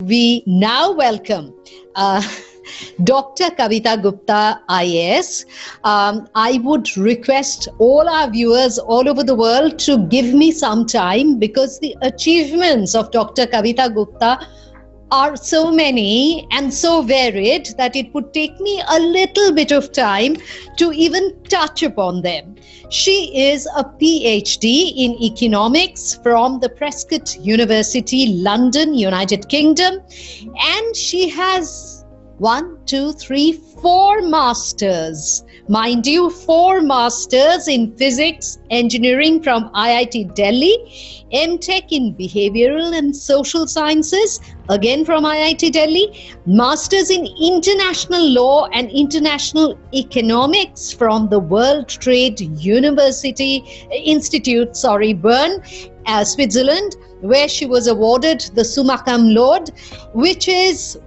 We now welcome Dr. Kavita Gupta IAS. I would request all our viewers all over the world to give me some time, because the achievements of Dr. Kavita Gupta are so many and so varied that it would take me a little bit of time to even touch upon them. She is a Ph.D. in economics from the Prescott University, London, United Kingdom, and she has 4 masters. Mind you, 4 masters in physics, engineering from IIT Delhi, M.Tech in Behaviourial and Social Sciences, again from IIT Delhi, masters in international law and international economics from the World Trade Institute, Berne, Switzerland, where she was awarded the summa-cum-laude, which is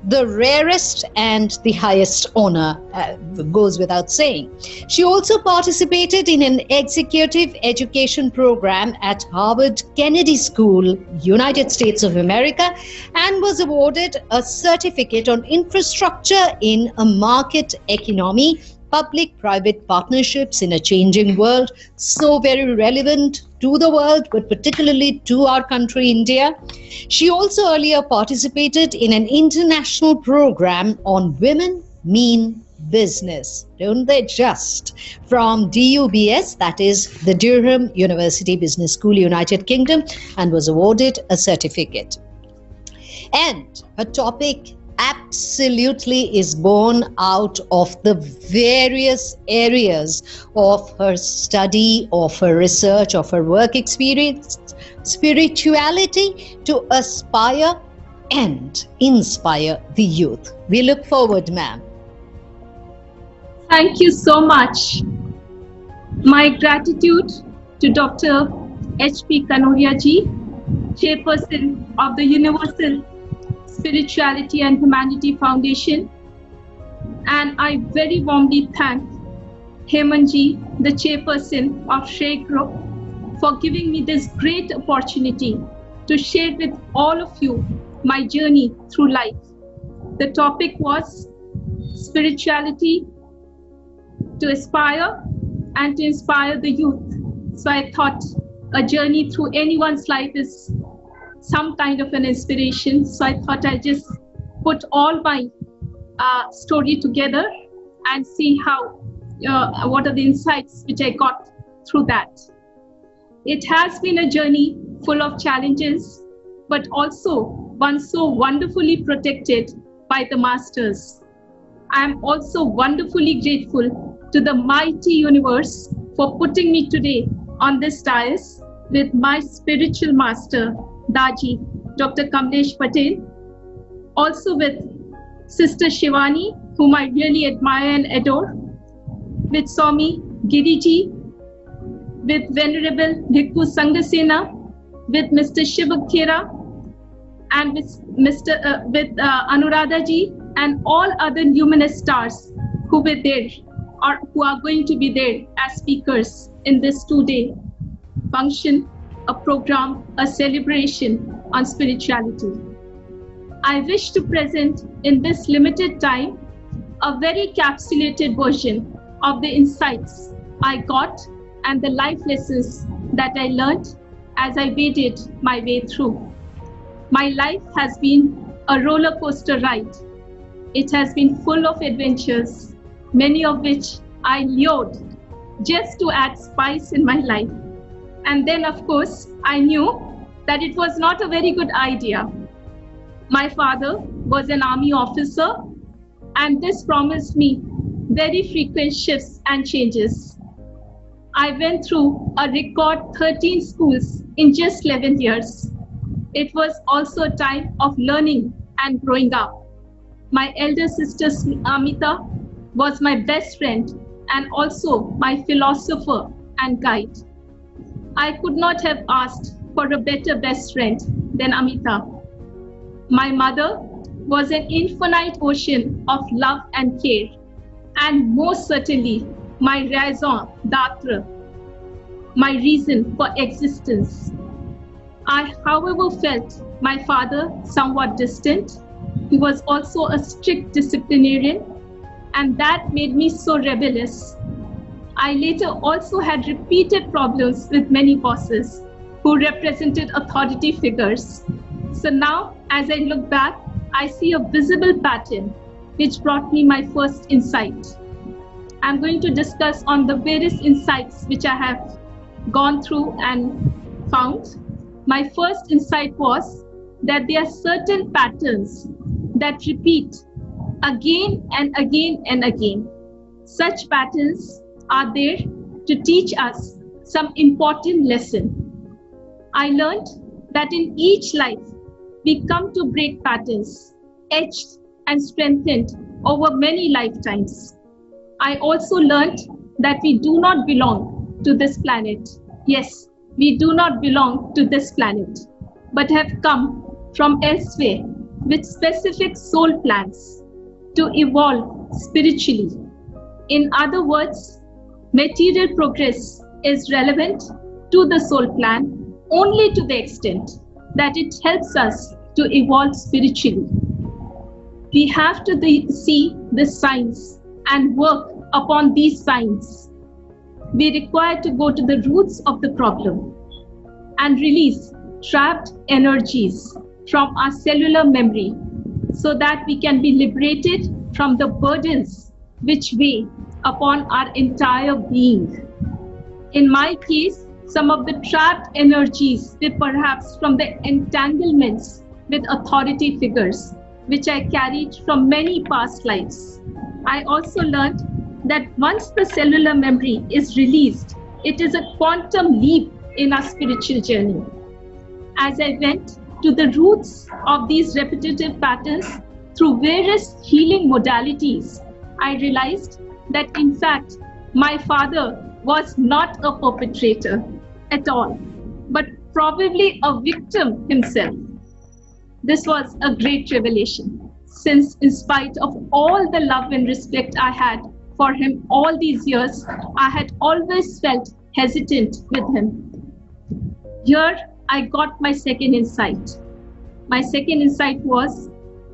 the rarest and the highest honor, goes without saying. She also participated in an executive education program at Harvard Kennedy School, United States of America, and was awarded a certificate on infrastructure in a market economy, public-private partnerships in a changing world, so very relevant to the world, but particularly to our country, India. She also earlier participated in an international program on women mean business, don't they just, from DUBS, that is the Durham University Business School, United Kingdom, and was awarded a certificate. And her topic absolutely is born out of the various areas of her study, of her research, of her work experience, spirituality to aspire and inspire the youth. We look forward, ma'am. Thank you so much. My gratitude to Dr. H.P. Kanoria ji, Chairperson of the Universal Spirituality and Humanity Foundation, and I very warmly thank Hemanji, the Chairperson of Shrey Group, for giving me this great opportunity to share with all of you my journey through life. The topic was spirituality to aspire and to inspire the youth. So I thought a journey through anyone's life is some kind of an inspiration. So I thought I'd just put all my story together and see how, what are the insights which I got through that. It has been a journey full of challenges, but also one so wonderfully protected by the masters. I am also wonderfully grateful to the mighty universe for putting me today on this dais with my spiritual master, Daji, Dr. Kamlesh Patel, also with Sister Shivani, whom I really admire and adore, with Swami Giriji, with Venerable Bhikkhu Sangasena, with Mr. Shivakhera, and with Anuradha ji, and all other luminous stars who were there or who are going to be there as speakers in this 2-day function, a program, a celebration on spirituality. I wish to present in this limited time a very capsulated version of the insights I got and the life lessons that I learned as I waded my way through. My life has been a roller coaster ride. It has been full of adventures, many of which I lured just to add spice in my life. And then, of course, I knew that it was not a very good idea. My father was an army officer, and this promised me very frequent shifts and changes. I went through a record 13 schools in just 11 years. It was also a time of learning and growing up. My elder sister Amita was my best friend and also my philosopher and guide. I could not have asked for a better best friend than Amita. My mother was an infinite ocean of love and care, and most certainly my raison d'être, my reason for existence. I, however, felt My father, somewhat distant. He was also a strict disciplinarian, and that made me so rebellious. I later also had repeated problems with many bosses who represented authority figures. So now, as I look back, I see a visible pattern which brought me my first insight. I'm going to discuss on the various insights which I have gone through and found. My first insight was that there are certain patterns that repeat again and again and again. Such patterns are there to teach us some important lesson. I learned that in each life, we come to break patterns, etched and strengthened over many lifetimes. I also learned that we do not belong to this planet. Yes, we do not belong to this planet, but have come from elsewhere with specific soul plans to evolve spiritually. In other words, material progress is relevant to the soul plan only to the extent that it helps us to evolve spiritually. We have to see the signs and work upon these signs. We require to go to the roots of the problem and release trapped energies from our cellular memory so that we can be liberated from the burdens which weigh upon our entire being. In my case, some of the trapped energies were perhaps from the entanglements with authority figures, which I carried from many past lives. I also learned that once the cellular memory is released, it is a quantum leap in our spiritual journey. As I went to the roots of these repetitive patterns through various healing modalities, I realized that in fact, my father was not a perpetrator at all, but probably a victim himself. This was a great revelation, since in spite of all the love and respect I had for him all these years, I had always felt hesitant with him. Here, I got my second insight. My second insight was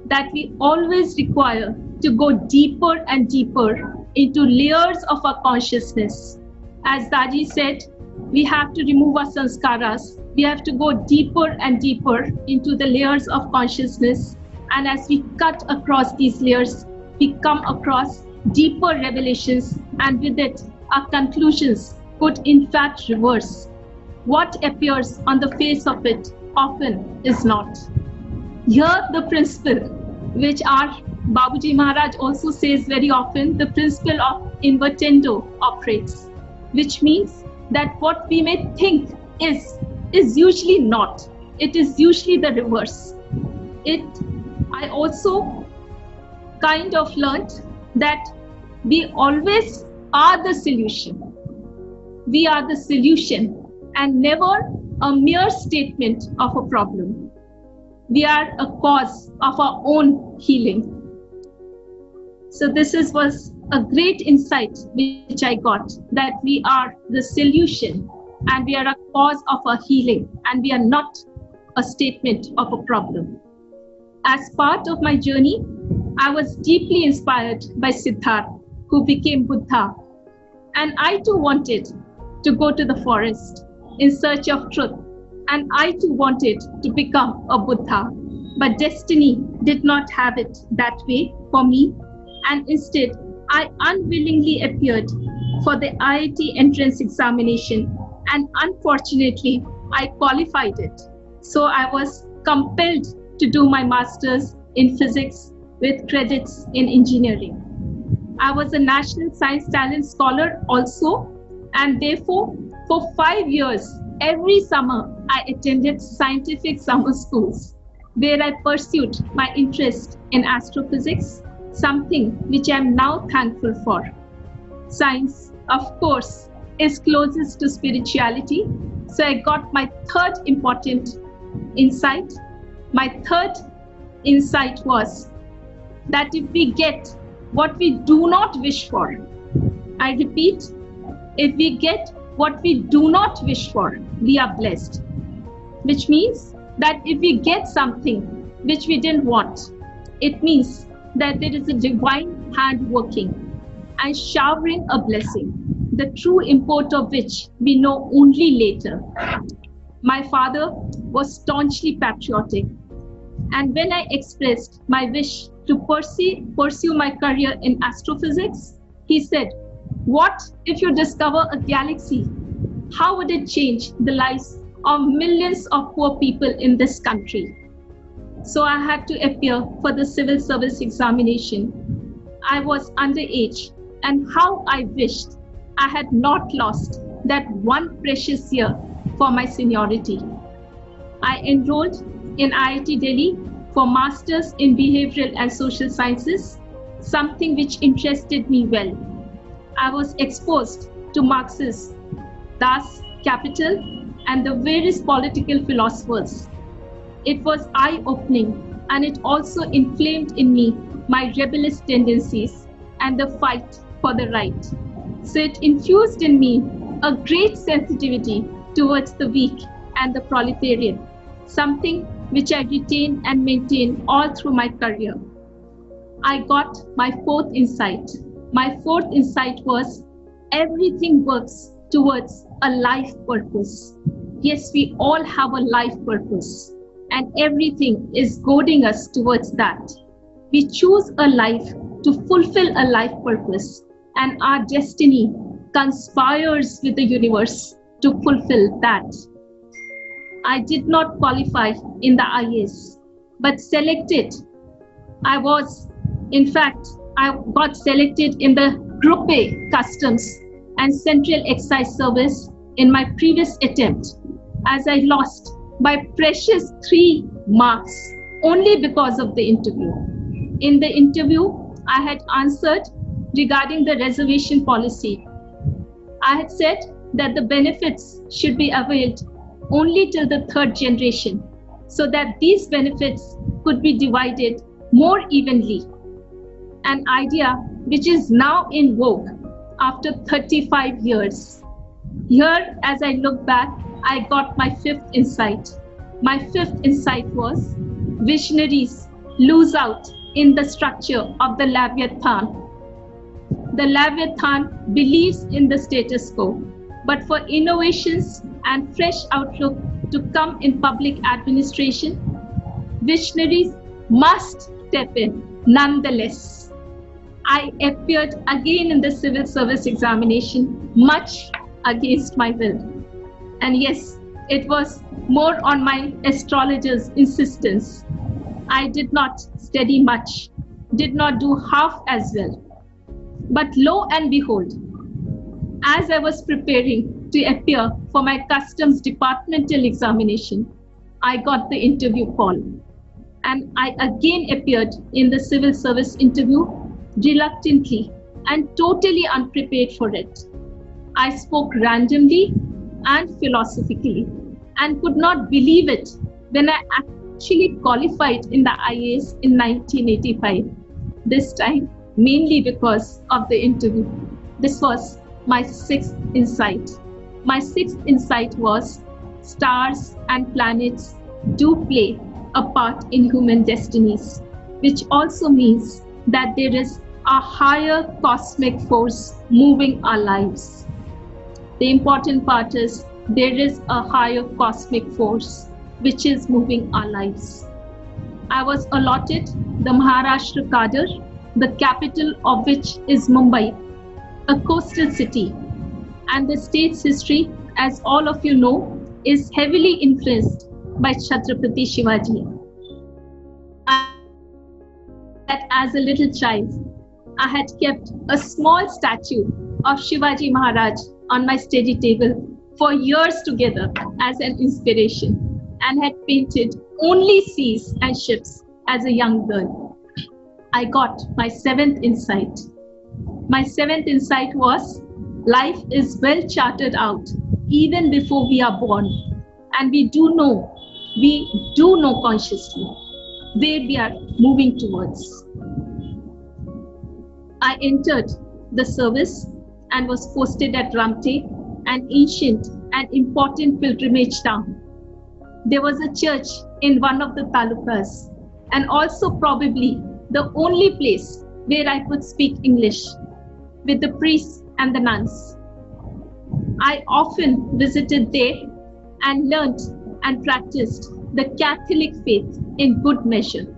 that we always require to go deeper and deeper into layers of our consciousness. As Daji said, we have to remove our sanskaras. We have to go deeper and deeper into the layers of consciousness. And as we cut across these layers, we come across deeper revelations, and with it, our conclusions could in fact reverse. What appears on the face of it often is not. Here, the principle, which our Babuji Maharaj also says very often, the principle of invertendo operates, which means that what we may think is usually not. It is usually the reverse. I also kind of learned that we always are the solution. We are the solution and never a mere statement of a problem. We are a cause of our own healing. So this was a great insight which I got, that we are the solution and we are a cause of our healing, and we are not a statement of a problem. As part of my journey, I was deeply inspired by Siddhartha, who became Buddha. And I too wanted to go to the forest in search of truth. And I too wanted to become a Buddha. But destiny did not have it that way for me. And instead, I unwillingly appeared for the IIT entrance examination. And unfortunately, I qualified it. So I was compelled to do my master's in physics with credits in engineering. I was a National Science Talent Scholar also, and therefore, for 5 years, every summer, I attended scientific summer schools, where I pursued my interest in astrophysics, something which I am now thankful for. Science, of course, is closest to spirituality, so I got my third important insight. My third insight was that if we get what we do not wish for, I repeat, if we get what we do not wish for, we are blessed. Which means that if we get something which we didn't want, it means that there is a divine hand working and showering a blessing, the true import of which we know only later. My father was staunchly patriotic, and when I expressed my wish to pursue my career in astrophysics, he said, "What if you discover a galaxy? How would it change the lives of millions of poor people in this country?" So I had to appear for the civil service examination. I was underage, and how I wished I had not lost that one precious year for my seniority. I enrolled in IIT Delhi for Masters in Behaviourial and Social Sciences, something which interested me well. I was exposed to Marx's Das Kapital and the various political philosophers. It was eye-opening, and it also inflamed in me my rebellious tendencies and the fight for the right. So it infused in me a great sensitivity towards the weak and the proletariat, something which I retained and maintained all through my career. I got my fourth insight. My fourth insight was everything works towards a life purpose. Yes, we all have a life purpose, and everything is goading us towards that. We choose a life to fulfill a life purpose, and our destiny conspires with the universe to fulfill that. I did not qualify in the IAS, but selected. I got selected in the Group A Customs and Central Excise Service in my previous attempt, as I lost by precious 3 marks only because of the interview. In the interview, I had answered regarding the reservation policy. I had said that the benefits should be availed only till the 3rd generation, so that these benefits could be divided more evenly, an idea which is now in vogue after 35 years. Here, as I look back, I got my 5th insight. My 5th insight was visionaries lose out in the structure of the Leviathan. The Leviathan believes in the status quo, but for innovations and fresh outlook to come in public administration, visionaries must step in nonetheless. I appeared again in the civil service examination, much against my will. And yes, it was more on my astrologer's insistence. I did not study much, did not do half as well. But lo and behold, as I was preparing to appear for my customs departmental examination, I got the interview call. And I again appeared in the civil service interview reluctantly and totally unprepared for it. I spoke randomly and philosophically and could not believe it when I actually qualified in the IAS in 1985. This time, mainly because of the interview. This was my 6th insight. My 6th insight was stars and planets do play a part in human destinies, which also means that there is a higher cosmic force moving our lives. The important part is there is a higher cosmic force which is moving our lives. I was allotted the Maharashtra cadre, the capital of which is Mumbai, a coastal city. And the state's history, as all of you know, is heavily influenced by Chhatrapati Shivaji. That as a little child, I had kept a small statue of Shivaji Maharaj on my study table for years together as an inspiration, and had painted only seas and ships as a young girl. I got my 7th insight. My 7th insight was life is well charted out even before we are born, and we do know consciously where we are moving towards. I entered the service and was posted at Ramte, an ancient and important pilgrimage town. There was a church in one of the talukas, and also probably the only place where I could speak English with the priests and the nuns. I often visited there and learned and practiced the Catholic faith in good measure.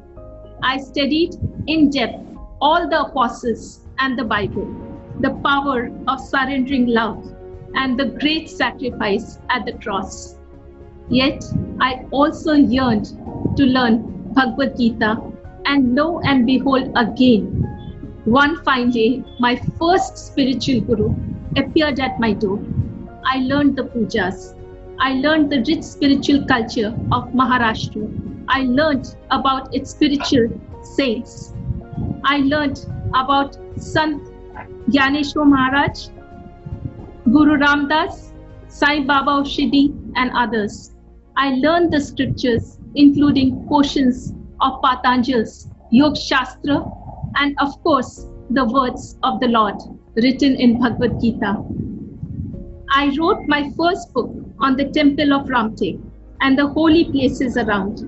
I studied in depth all the apostles and the Bible, the power of surrendering love, and the great sacrifice at the cross. Yet, I also yearned to learn Bhagavad Gita, and lo and behold again, one fine day, my first spiritual guru appeared at my door. I learned the pujas. I learned the rich spiritual culture of Maharashtra. I learned about its spiritual saints. I learned about Sant Gyaneshwar Maharaj, Guru Ramdas, Sai Baba of Shirdi, and others. I learned the scriptures, including portions of Patanjal's Yog Shastra, and of course, the words of the Lord written in Bhagavad Gita. I wrote my first book on the temple of Ramtek and the holy places around.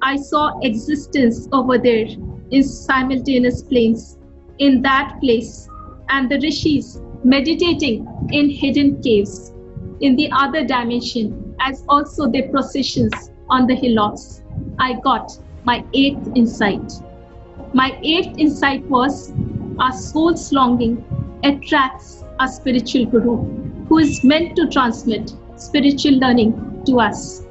I saw existence over there in simultaneous planes, in that place, and the rishis meditating in hidden caves, in the other dimension, as also their processions on the hillocks. I got my 8th insight. My 8th insight was our soul's longing attracts a spiritual guru who is meant to transmit spiritual learning to us.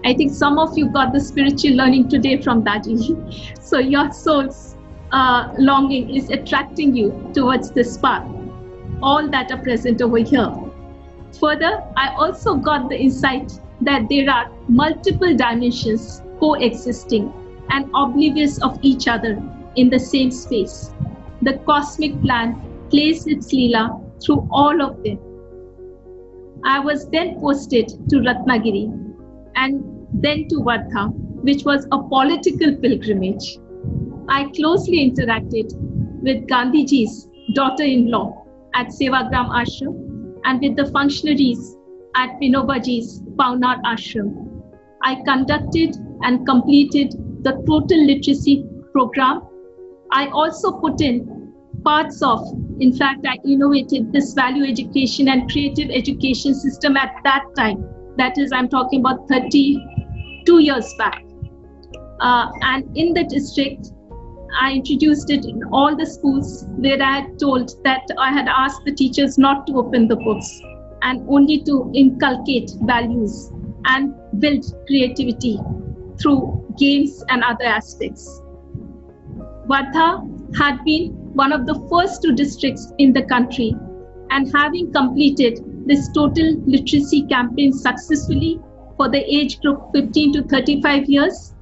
I think some of you got the spiritual learning today from Daji. So your soul's longing is attracting you towards this path. All that are present over here. Further, I also got the insight that there are multiple dimensions coexisting and oblivious of each other in the same space. The cosmic plan plays its Leela through all of them. I was then posted to Ratnagiri and then to Wardha, which was a political pilgrimage. I closely interacted with Gandhiji's daughter-in-law at Sevagram Ashram and with the functionaries at Vinobaji's Paunar Ashram. I conducted and completed the total literacy program. I also put in parts of, in fact, I innovated this value education and creative education system at that time. That is, I'm talking about 32 years back. And in the district, I introduced it in all the schools where I had told that I had asked the teachers not to open the books and only to inculcate values and build creativity through games and other aspects. Wardha had been one of the first 2 districts in the country, and having completed this total literacy campaign successfully for the age group 15 to 35 years,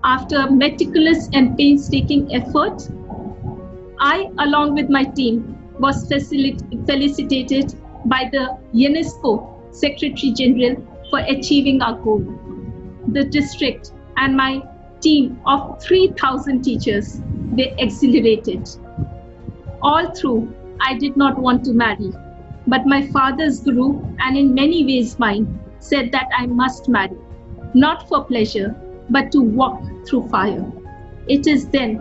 after meticulous and painstaking effort, I, along with my team, was felicitated by the UNESCO Secretary General for achieving our goal. The district and my team of 3,000 teachers were exhilarated. All through, I did not want to marry, but my father's guru, and in many ways mine, said that I must marry, not for pleasure, but to walk through fire. It is then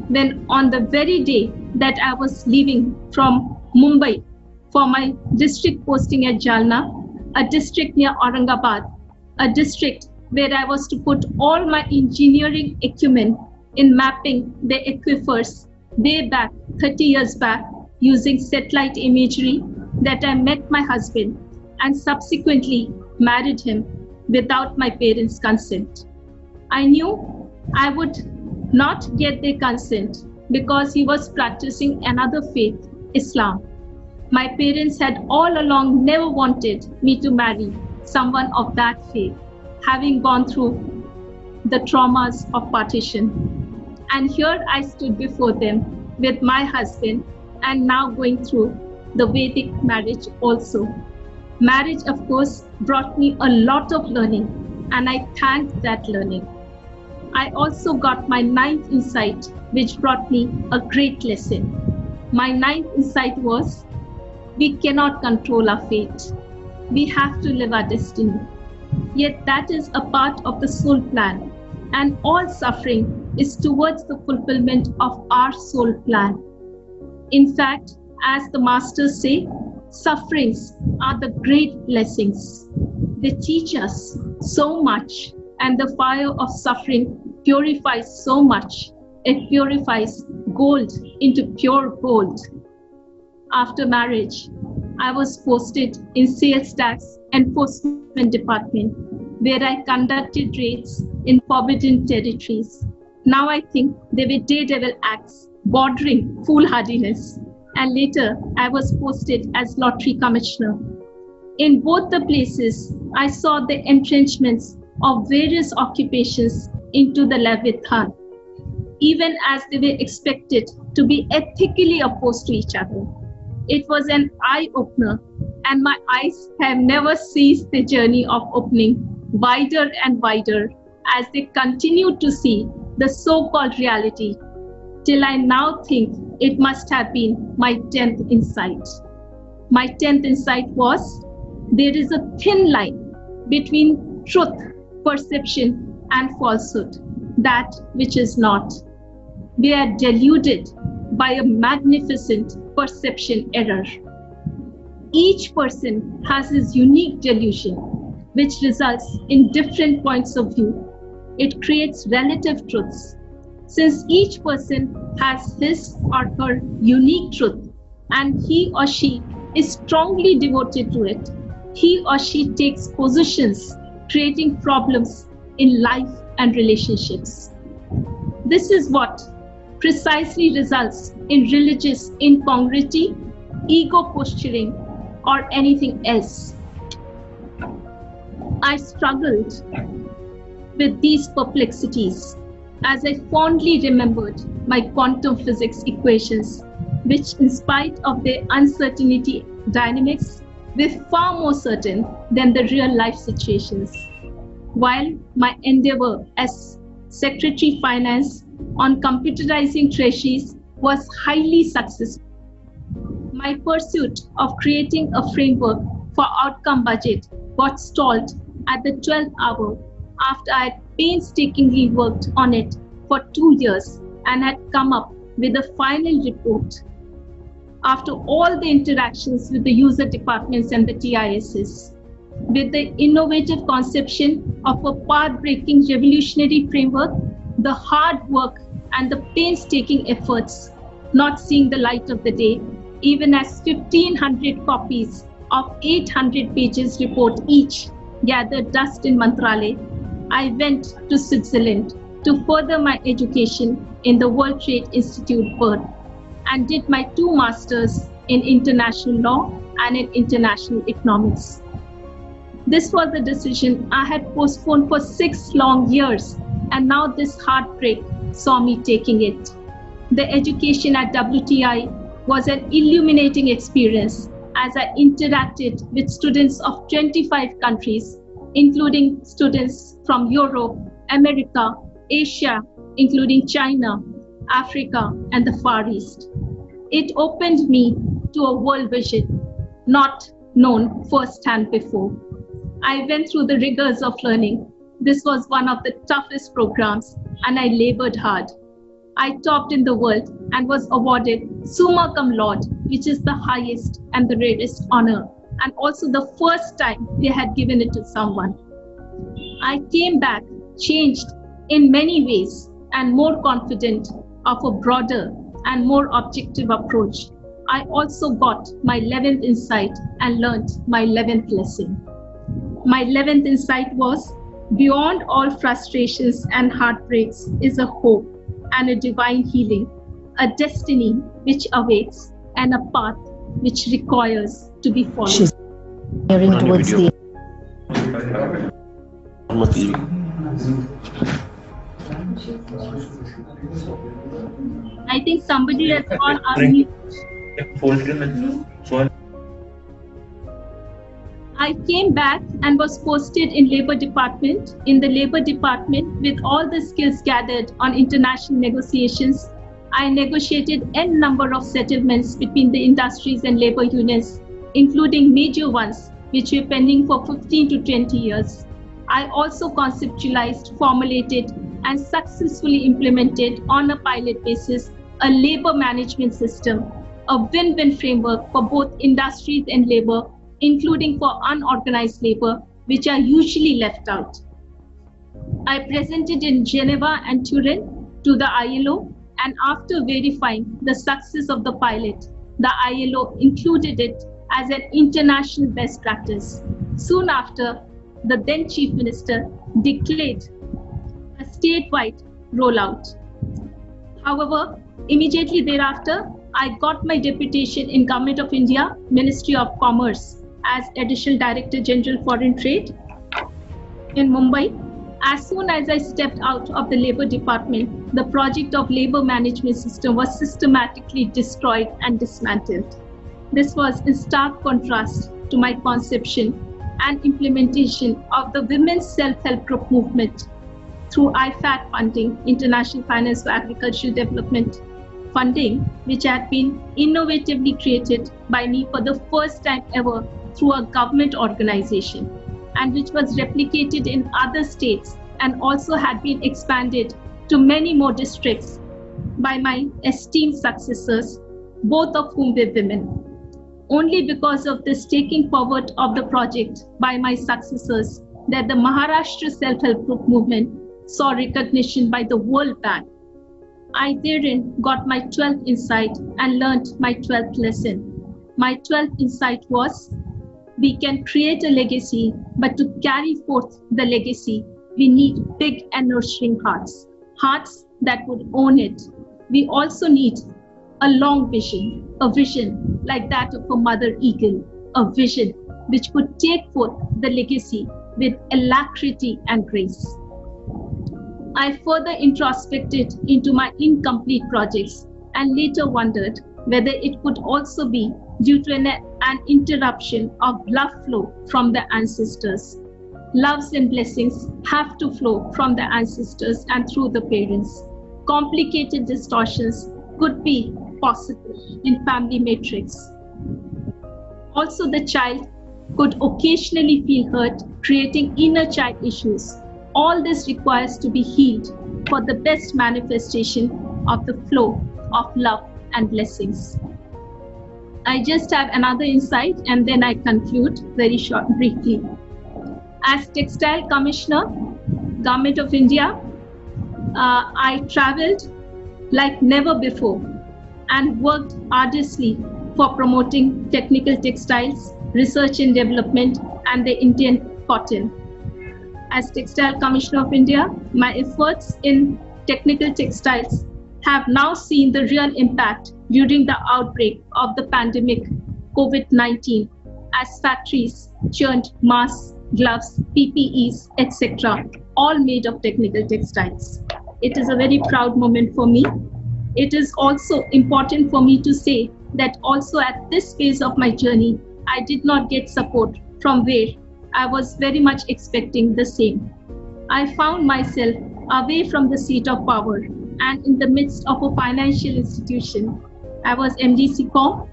when on the very day that I was leaving from Mumbai for my district posting at Jalna, a district near Aurangabad, a district where I was to put all my engineering acumen in mapping the aquifers way back, 30 years back, using satellite imagery, that I met my husband and subsequently married him without my parents' consent. I knew I would not get their consent because he was practicing another faith, Islam. My parents had all along never wanted me to marry someone of that faith, having gone through the traumas of partition. And here I stood before them with my husband and now going through the Vedic marriage also. Marriage, of course, brought me a lot of learning, and I thank that learning. I also got my 9th insight, which brought me a great lesson. My 9th insight was, we cannot control our fate. We have to live our destiny. Yet that is a part of the soul plan, and all suffering is towards the fulfillment of our soul plan. In fact, as the masters say, sufferings are the great blessings. They teach us so much, and the fire of suffering purifies so much. It purifies gold into pure gold. After marriage, I was posted in Sales Tax Enforcement Department, where I conducted raids in forbidden territories. Now I think they were daredevil acts bordering foolhardiness. And later, I was posted as lottery commissioner. In both the places, I saw the entrenchments of various occupations into the Leviathan, even as they were expected to be ethically opposed to each other. It was an eye-opener, and my eyes have never ceased the journey of opening wider and wider as they continued to see the so-called reality, till I now think it must have been my 10th insight. My 10th insight was, there is a thin line between truth, perception, and falsehood, that which is not. We are deluded by a magnificent perception error. Each person has his unique delusion, which results in different points of view. It creates relative truths. Since each person has his or her unique truth, and he or she is strongly devoted to it, he or she takes positions, creating problems in life and relationships. This is what precisely results in religious incongruity, ego posturing, or anything else. I struggled with these perplexities as I fondly remembered my quantum physics equations, which in spite of their uncertainty dynamics, were far more certain than the real life situations. While my endeavor as Secretary Finance on computerizing treasuries was highly successful, my pursuit of creating a framework for outcome budget got stalled at the 12th hour after I had painstakingly worked on it for 2 years and had come up with a final report. After all the interactions with the user departments and the TISs, with the innovative conception of a path-breaking revolutionary framework, the hard work and the painstaking efforts not seeing the light of the day, even as 1,500 copies of 800 pages report each gathered dust in Mantralaya, I went to Switzerland to further my education in the World Trade Institute, Berne, and did my 2 masters in international law and in international economics. This was a decision I had postponed for 6 long years, and now this heartbreak saw me taking it. The education at WTI was an illuminating experience as I interacted with students of 25 countries, including students from Europe, America, Asia, including China, Africa, and the Far East. It opened me to a world vision not known firsthand before. I went through the rigors of learning. This was one of the toughest programs, and I labored hard. I topped in the world and was awarded summa cum laude, which is the highest and the rarest honor, and also the first time they had given it to someone. I came back changed in many ways and more confident of a broader and more objective approach. I also got my 11th insight and learned my 11th lesson. My 11th insight was, beyond all frustrations and heartbreaks is a hope and a divine healing, a destiny which awaits, and a path which requires to be followed. She's nearing towards the I think somebody has gone unmute. I came back and was posted in Labour Department. In the Labour Department, with all the skills gathered on international negotiations, I negotiated n number of settlements between the industries and labour unions, including major ones which were pending for 15 to 20 years. I also conceptualized, formulated, and successfully implemented on a pilot basis a labor management system, a win-win framework for both industries and labor, including for unorganized labor, which are usually left out. I presented in Geneva and Turin to the ILO, and after verifying the success of the pilot, the ILO included it as an international best practice. Soon after, the then Chief Minister declared a statewide rollout. However, immediately thereafter, I got my deputation in Government of India, Ministry of Commerce, as Additional Director General Foreign Trade in Mumbai. As soon as I stepped out of the Labour Department, the project of labour management system was systematically destroyed and dismantled. This was in stark contrast to my conception and implementation of the women's self-help group movement through IFAD funding, International Finance for Agricultural Development funding, which had been innovatively created by me for the first time ever through a government organization, and which was replicated in other states and also had been expanded to many more districts by my esteemed successors, both of whom were women. Only because of this taking forward of the project by my successors that the Maharashtra Self-Help Group movement saw recognition by the World Bank. I therein got my 12th insight and learned my 12th lesson. My 12th insight was, we can create a legacy, but to carry forth the legacy, we need big and nurturing hearts, hearts that would own it. We also need a long vision, a vision like that of a mother eagle, a vision which could take forth the legacy with alacrity and grace. I further introspected into my incomplete projects and later wondered whether it could also be due to an interruption of love flow from the ancestors. Loves and blessings have to flow from the ancestors and through the parents. Complicated distortions could be possible in family matrix. Also, the child could occasionally feel hurt, creating inner child issues. All this requires to be healed for the best manifestation of the flow of love and blessings. I just have another insight and then I conclude very briefly. As Textile Commissioner, Government of India, I traveled like never before and worked arduously for promoting technical textiles, research and development, and the Indian cotton. As Textile Commissioner of India, my efforts in technical textiles have now seen the real impact during the outbreak of the pandemic COVID-19 as factories churned masks, gloves, PPEs, etc., all made of technical textiles. It is a very proud moment for me. It is also important for me to say that also at this phase of my journey, I did not get support from where I was very much expecting the same. I found myself away from the seat of power and in the midst of a financial institution. I was MD/Com.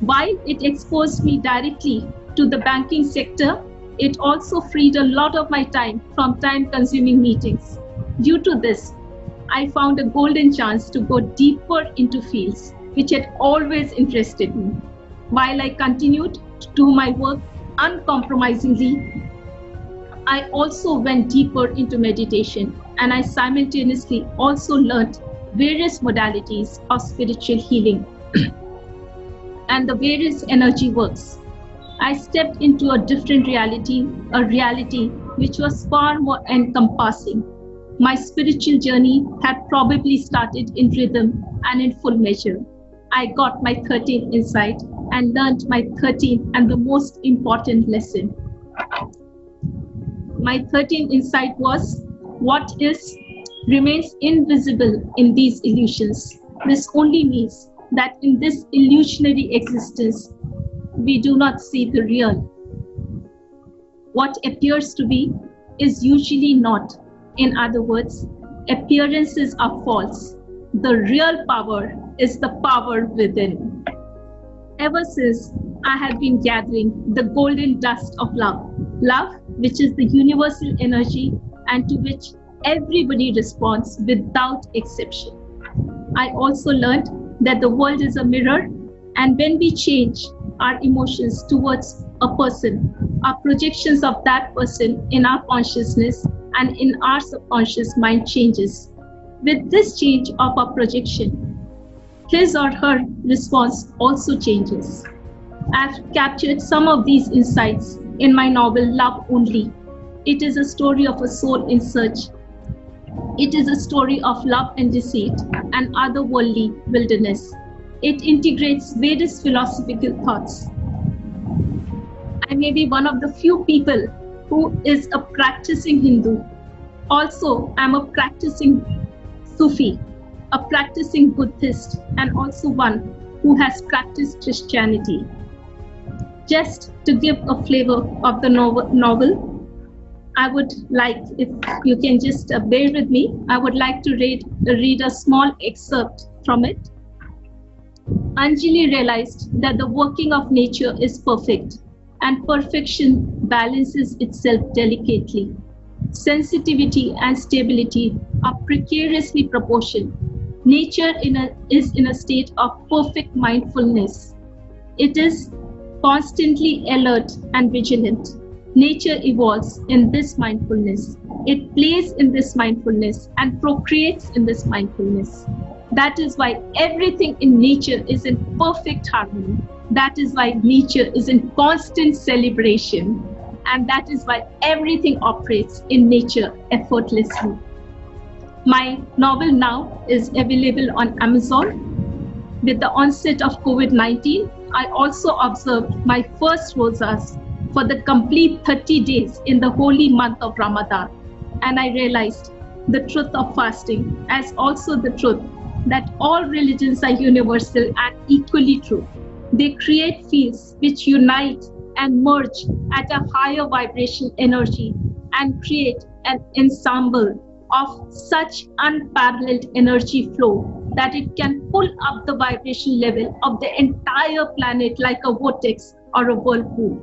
While it exposed me directly to the banking sector, it also freed a lot of my time from time-consuming meetings. Due to this, I found a golden chance to go deeper into fields which had always interested me. While I continued to do my work uncompromisingly, I also went deeper into meditation, and I simultaneously also learned various modalities of spiritual healing and the various energy works. I stepped into a different reality, a reality which was far more encompassing. My spiritual journey had probably started in rhythm and in full measure. I got my 13th insight and learned my 13th and the most important lesson. My 13th insight was, what is remains invisible in these illusions. This only means that in this illusionary existence, we do not see the real. What appears to be is usually not. In other words, appearances are false. The real power is the power within. Ever since, I have been gathering the golden dust of love. Love, which is the universal energy and to which everybody responds without exception. I also learned that the world is a mirror, and when we change our emotions towards a person, our projections of that person in our consciousness and in our subconscious mind changes. With this change of our projection, his or her response also changes. I've captured some of these insights in my novel Love Only. It is a story of a soul in search. It is a story of love and deceit and otherworldly wilderness. It integrates various philosophical thoughts. I may be one of the few people who is a practicing Hindu. Also, I'm a practicing Sufi, a practicing Buddhist, and also one who has practiced Christianity. Just to give a flavor of the novel, I would like, if you can just bear with me, I would like to read a small excerpt from it. Anjali realized that the working of nature is perfect, and perfection balances itself delicately. Sensitivity and stability are precariously proportioned. Nature is in a state of perfect mindfulness. It is constantly alert and vigilant. Nature evolves in this mindfulness. It plays in this mindfulness and procreates in this mindfulness. That is why everything in nature is in perfect harmony. That is why nature is in constant celebration. And that is why everything operates in nature effortlessly. My novel now is available on Amazon. With the onset of COVID-19, I also observed my first rosas for the complete 30 days in the holy month of Ramadan. And I realized the truth of fasting as also the truth that all religions are universal and equally true. They create fields which unite and merge at a higher vibration energy and create an ensemble of such unparalleled energy flow that it can pull up the vibration level of the entire planet like a vortex or a whirlpool.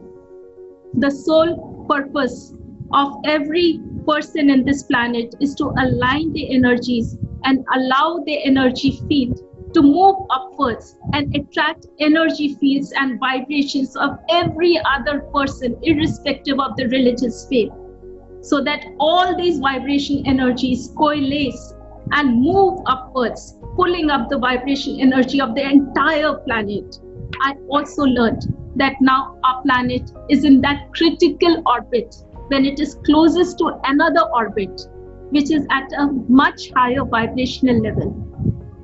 The sole purpose of every person in this planet is to align the energies and allow the energy field to move upwards and attract energy fields and vibrations of every other person, irrespective of the religious faith, so that all these vibration energies coalesce and move upwards, pulling up the vibration energy of the entire planet. I also learned that now our planet is in that critical orbit when it is closest to another orbit, which is at a much higher vibrational level.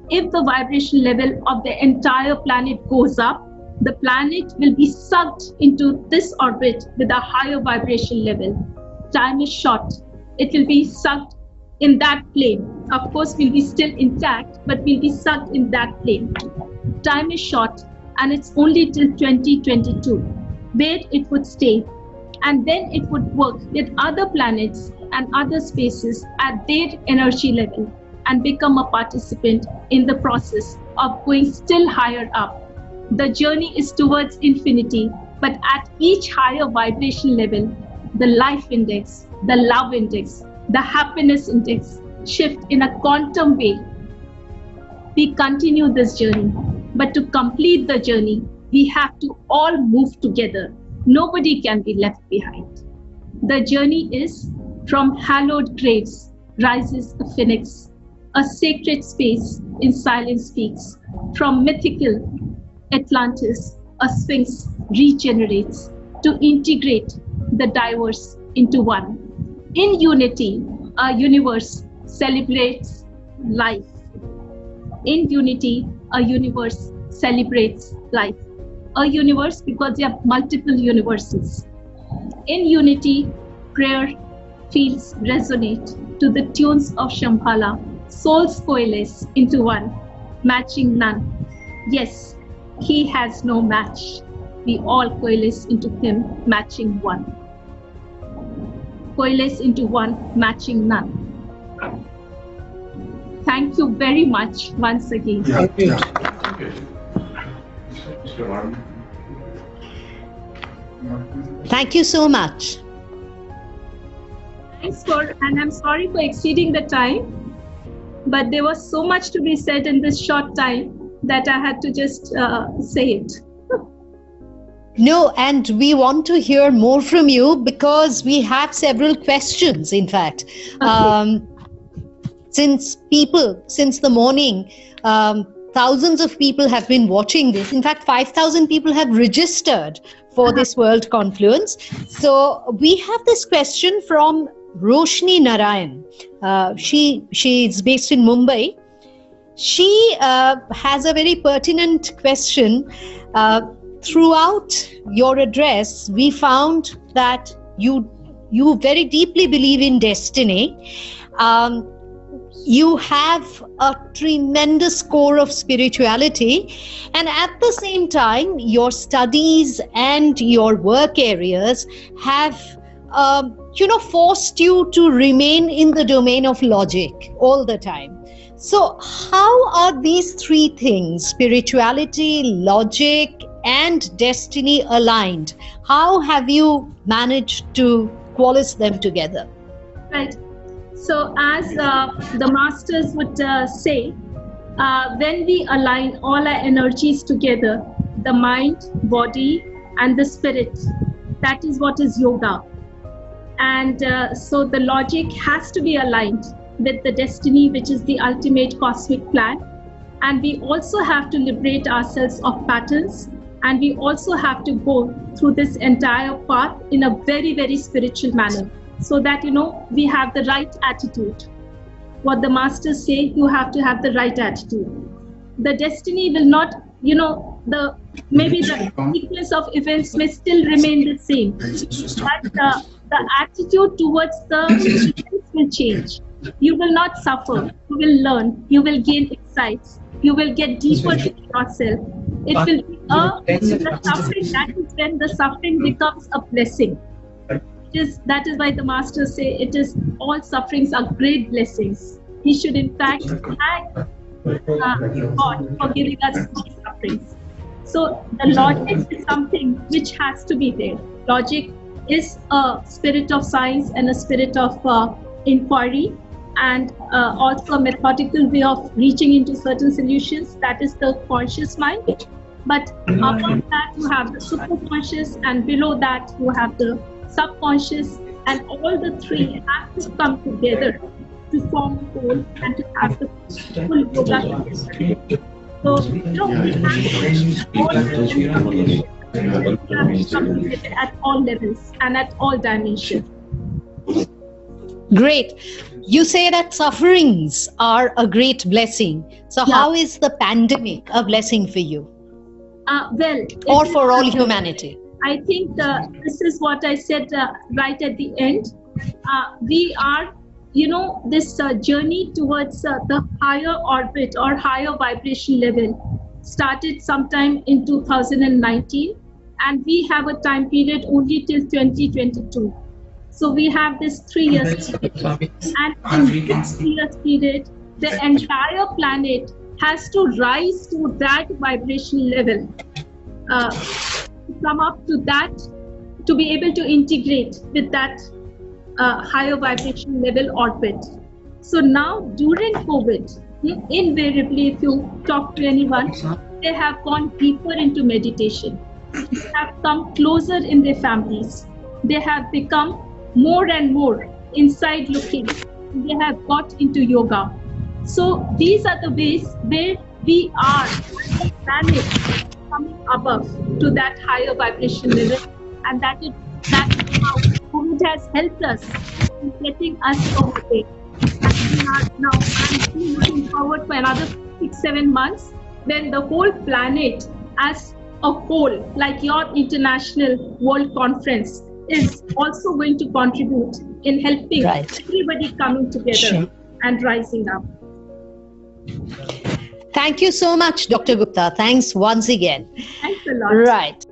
If the vibration level of the entire planet goes up, the planet will be sucked into this orbit with a higher vibration level. Time is short. It will be sucked in that plane. Of course, we'll be still intact, but we'll be sucked in that plane. Time is short, and it's only till 2022 where it would stay. And then it would work with other planets and other spaces at their energy level and become a participant in the process of going still higher up. The journey is towards infinity, but at each higher vibration level, the life index, the love index, the happiness index shift in a quantum way. We continue this journey, but to complete the journey, we have to all move together. Nobody can be left behind. The journey is from hallowed graves rises a phoenix, a sacred space in silence speaks. From mythical Atlantis, a sphinx regenerates to integrate the diverse into one. In unity, a universe celebrates life. In unity, a universe celebrates life. A universe because there are multiple universes. In unity, prayer fields resonate to the tunes of Shambhala. Souls coalesce into one, matching none. Yes, he has no match. We all coalesce into him, matching one. Coalesce into one, matching none. Thank you very much once again. Thank you so much. And I'm sorry for exceeding the time, but there was so much to be said in this short time that I had to just say it. No, and we want to hear more from you because we have several questions, in fact. Okay. Since the morning, thousands of people have been watching this. In fact, 5,000 people have registered for this World Confluence. So we have this question from Roshni Narayan. She is based in Mumbai. She has a very pertinent question. Throughout your address, we found that you very deeply believe in destiny. You have a tremendous core of spirituality, and at the same time, your studies and your work areas have forced you to remain in the domain of logic all the time. So how are these three things, spirituality, logic, and destiny, aligned? How have you managed to coalesce them together? Right. So as the masters would say, when we align all our energies together, the mind, body, and the spirit, that is what is yoga. And so the logic has to be aligned with the destiny, which is the ultimate cosmic plan. And we also have to liberate ourselves of patterns. And we also have to go through this entire path in a very, very spiritual manner, so that, we have the right attitude. What the masters say, you have to have the right attitude. The destiny will not, maybe the sequence of events may still remain the same, but the attitude towards the events will change. You will not suffer. You will learn. You will gain insights. You will get deeper into yourself. It will be the suffering. That is when the suffering becomes a blessing. That is why the masters say it is all sufferings are great blessings. We should in fact thank God for giving us these sufferings. So the logic is something which has to be there. Logic is a spirit of science and a spirit of inquiry, and also a methodical way of reaching into certain solutions. That is the conscious mind. But above that you have the superconscious, and below that you have the subconscious, and all the three have to come together to form a whole and to have the full yoga together. So, at all levels and at all dimensions. Great. You say that sufferings are a great blessing. So how is the pandemic a blessing for you? Or for all humanity? I think this is what I said right at the end. We are, this journey towards the higher orbit or higher vibration level started sometime in 2019, and we have a time period only till 2022. So we have this 3 years period, and in this 3 years period, the entire planet has to rise to that vibration level, come up to that, to be able to integrate with that higher vibration level orbit. So now during COVID, invariably if you talk to anyone, they have gone deeper into meditation. They have come closer in their families. They have become more and more inside looking. They have got into yoga. So these are the ways where we are, the planet, coming above to that higher vibration level, and that is how COVID has helped us in getting us over there. And now I'm looking forward for another 6-7 months when the whole planet as a whole, like your international World Conference, is also going to contribute in helping everybody coming together and rising up. Thank you so much, Dr. Gupta. Thanks once again. Thanks a lot. Right.